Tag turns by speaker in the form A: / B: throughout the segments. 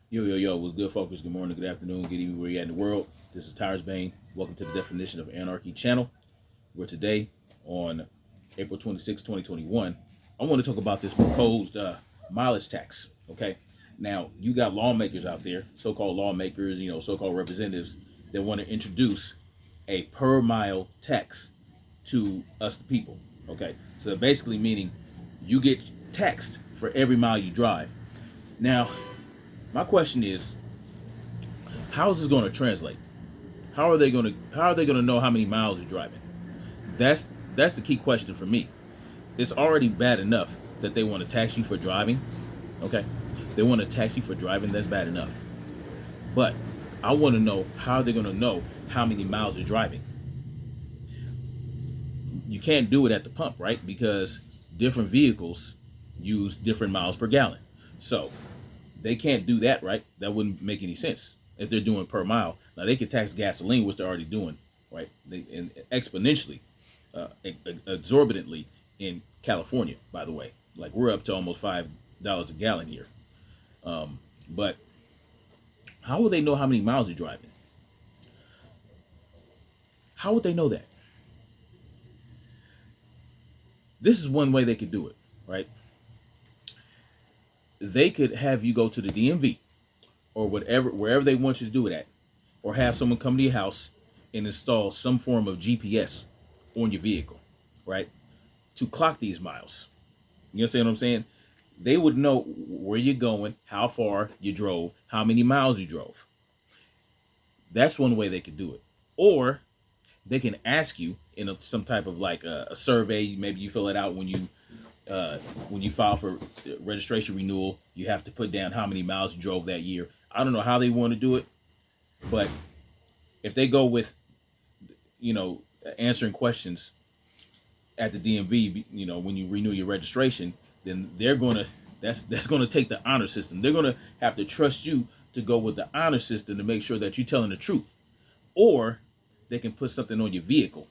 A: Yo, what's good, folks? Good morning, good afternoon, good evening, where you at in the world. This is Tyrus Bane. Welcome to the Definition of Anarchy channel, where today, on April 26, 2021, I want to talk about this proposed mileage tax. Okay, now you got lawmakers out there, so-called lawmakers, so-called representatives, that want to introduce a per mile tax to us, the people. Okay, so basically meaning you get taxed for every mile you drive. Now, my question is, how is this going to translate? How are they going to know how many miles you're driving? That's that's the key question for me. It's already bad enough that they want to tax you for driving. Okay, they want to tax you for driving. That's bad enough. But I want to know how they're going to know how many miles you're driving. You can't do it at the pump, right? Because different vehicles use different miles per gallon. So they can't do that, right? That wouldn't make any sense if they're doing per mile. Now they could tax gasoline, which they're already doing, right? And exponentially, exorbitantly in California, by the way. Like we're up to almost $5 a gallon here. But how would they know how many miles you're driving? How would they know that? This is one way they could do it, right? They could have you go to the DMV or whatever, wherever they want you to do it at, or have someone come to your house and install some form of GPS on your vehicle, right? To clock these miles. You understand what I'm saying? They would know where you're going, how far you drove, how many miles you drove. That's one way they could do it. Or they can ask you in some type of like a survey. Maybe you fill it out when you file for registration renewal. You have to put down how many miles you drove that year. I don't know how they want to do it, but if they go with, you know, answering questions at the DMV, when you renew your registration, then that's gonna take the honor system. They're gonna have to trust you to go with the honor system to make sure that you're telling the truth, or they can put something on your vehicle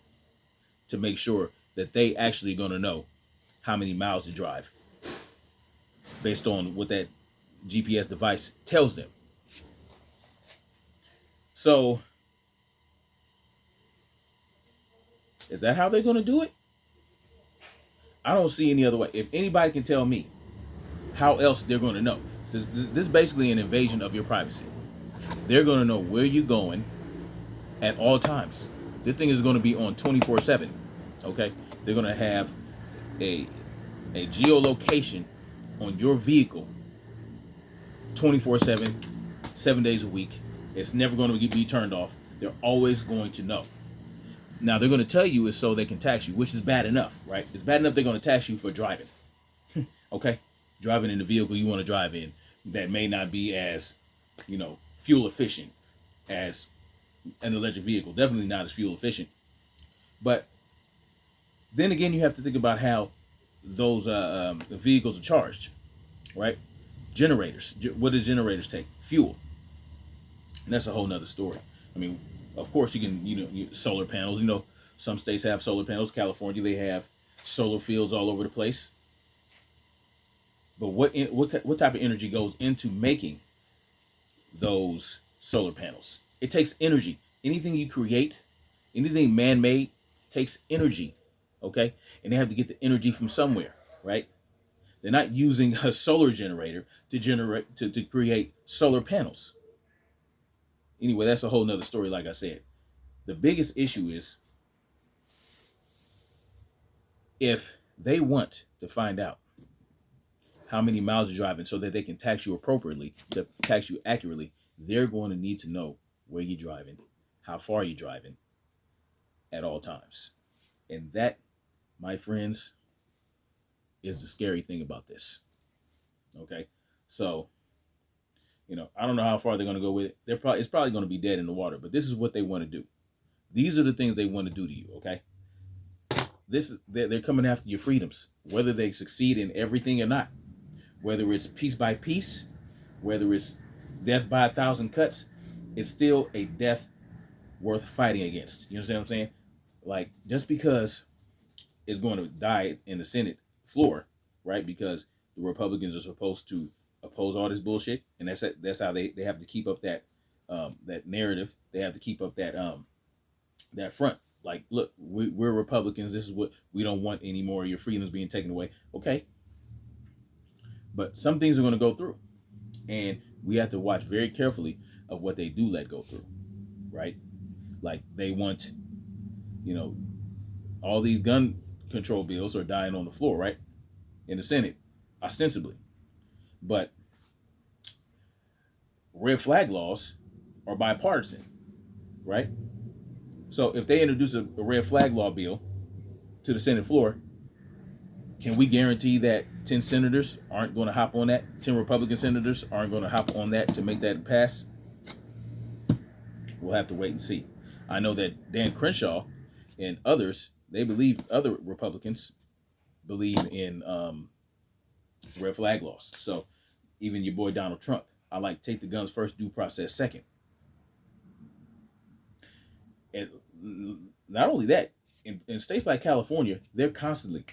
A: to make sure that they actually gonna know how many miles to drive based on what that GPS device tells them. So, is that how they're gonna do it? I don't see any other way. If anybody can tell me how else they're going to know, so this is basically an invasion of your privacy. They're going to know where you're going at all times. This thing is going to be on 24/7. Okay, they're going to have a geolocation on your vehicle 24/7, 7 days a week. It's never going to be turned off. They're always going to know. Now they're going to tell you is so they can tax you, which is bad enough, right? It's bad enough they're going to tax you for driving. Okay, driving in the vehicle you want to drive in that may not be as, fuel efficient as an electric vehicle. Definitely not as fuel efficient. But then again, you have to think about how those vehicles are charged, right? Generators. What do generators take? Fuel. And that's a whole nother story. I mean, of course you can, solar panels. Some states have solar panels. California, they have solar fields all over the place. But what type of energy goes into making those solar panels? It takes energy. Anything you create, anything man-made, takes energy. Okay, and they have to get the energy from somewhere, right? They're not using a solar generator to create solar panels. Anyway, that's a whole nother story. Like I said, the biggest issue is if they want to find out how many miles you're driving so that they can tax you appropriately, to tax you accurately, they're going to need to know where you're driving, how far you're driving at all times. And that, my friends, is the scary thing about this. Okay? So, I don't know how far they're going to go with it. It's probably going to be dead in the water, but this is what they want to do. These are the things they want to do to you, okay? They're coming after your freedoms, whether they succeed in everything or not. Whether it's piece by piece, whether it's death by 1,000 cuts, it's still a death worth fighting against. You understand what I'm saying? Like, just because it's going to die in the Senate floor, right? Because the Republicans are supposed to oppose all this bullshit, and that's how they have to keep up that narrative. They have to keep up that front. Like, look, we're Republicans. This is what we don't want anymore. Your freedoms being taken away. Okay, but some things are going to go through, and we have to watch very carefully of what they do let go through, right? Like they want, all these gun control bills are dying on the floor, right, in the Senate, ostensibly, but red flag laws are bipartisan, right? So if they introduce a red flag law bill to the Senate floor, can we guarantee that 10 senators aren't going to hop on that? 10 Republican senators aren't going to hop on that to make that pass? We'll have to wait and see. I know that Dan Crenshaw and others, other Republicans believe in red flag laws. So even your boy Donald Trump, I like take the guns first, due process second. And not only that, in states like California, they're constantly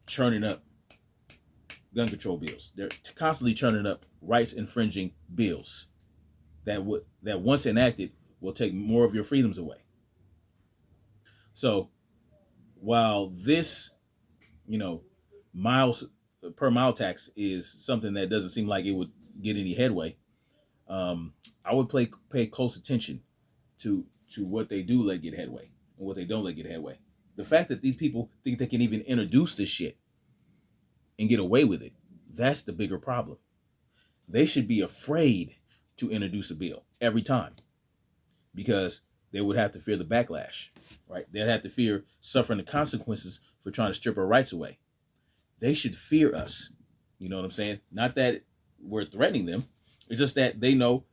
A: churning up gun control bills. They're constantly churning up rights infringing bills that once enacted will take more of your freedoms away. So while this, miles per mile tax is something that doesn't seem like it would get any headway, I would pay close attention to what they do let get headway and what they don't let get headway. The fact that these people think they can even introduce this shit and get away with it, that's the bigger problem. They should be afraid to introduce a bill every time, because they would have to fear the backlash, right? They'd have to fear suffering the consequences for trying to strip our rights away. They should fear us. You know what I'm saying? Not that we're threatening them. It's just that they know,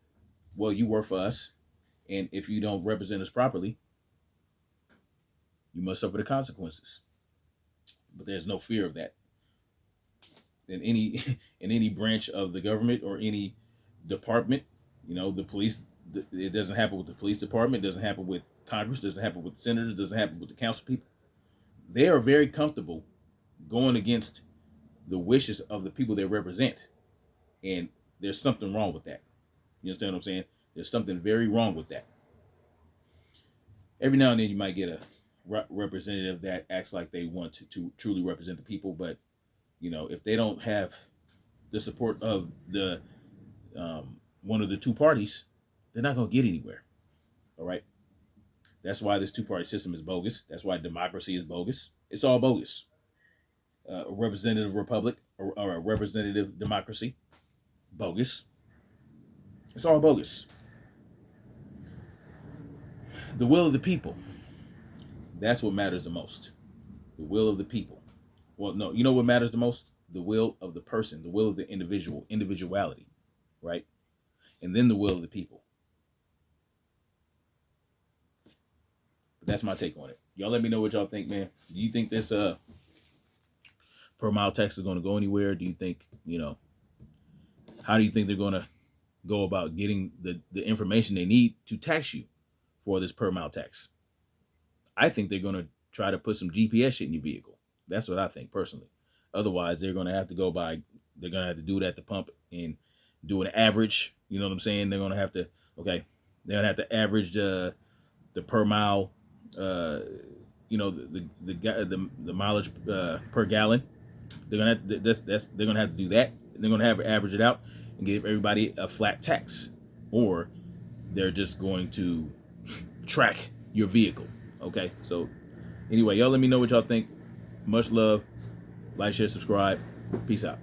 A: well, you work for us, and if you don't represent us properly, you must suffer the consequences. But there's no fear of that in any branch of the government or any department. The police. It doesn't happen with the police department. It doesn't happen with Congress. It doesn't happen with senators. It doesn't happen with the council people. They are very comfortable going against the wishes of the people they represent, and there's something wrong with that. You understand what I'm saying? There's something very wrong with that. Every now and then you might get a representative that acts like they want to truly represent the people, but if they don't have the support of the one of the two parties, they're not going to get anywhere. All right. That's why this two-party system is bogus. That's why democracy is bogus. It's all bogus. A representative republic or a representative democracy, bogus. It's all bogus. The will of the people. That's what matters the most. The will of the people. Well, no, you know what matters the most? The will of the person, the will of the individuality, right? And then the will of the people. But that's my take on it. Y'all let me know what y'all think, man. Do you think this per mile tax is going to go anywhere? Do you think, how do you think they're going to go about getting the information they need to tax you for this per mile tax? I think they're going to try to put some GPS shit in your vehicle. That's what I think personally. Otherwise, they're going to have to they're going to have to do it at the pump and do an average. You know what I'm saying? They're going to have to, they're going to have to average the per mile, the mileage per gallon. They're going to they're going to have to do that. They're going to have to average it out and give everybody a flat tax, or they're just going to track your vehicle. Okay, so anyway, y'all let me know what y'all think. Much love. Like, share, subscribe. Peace out.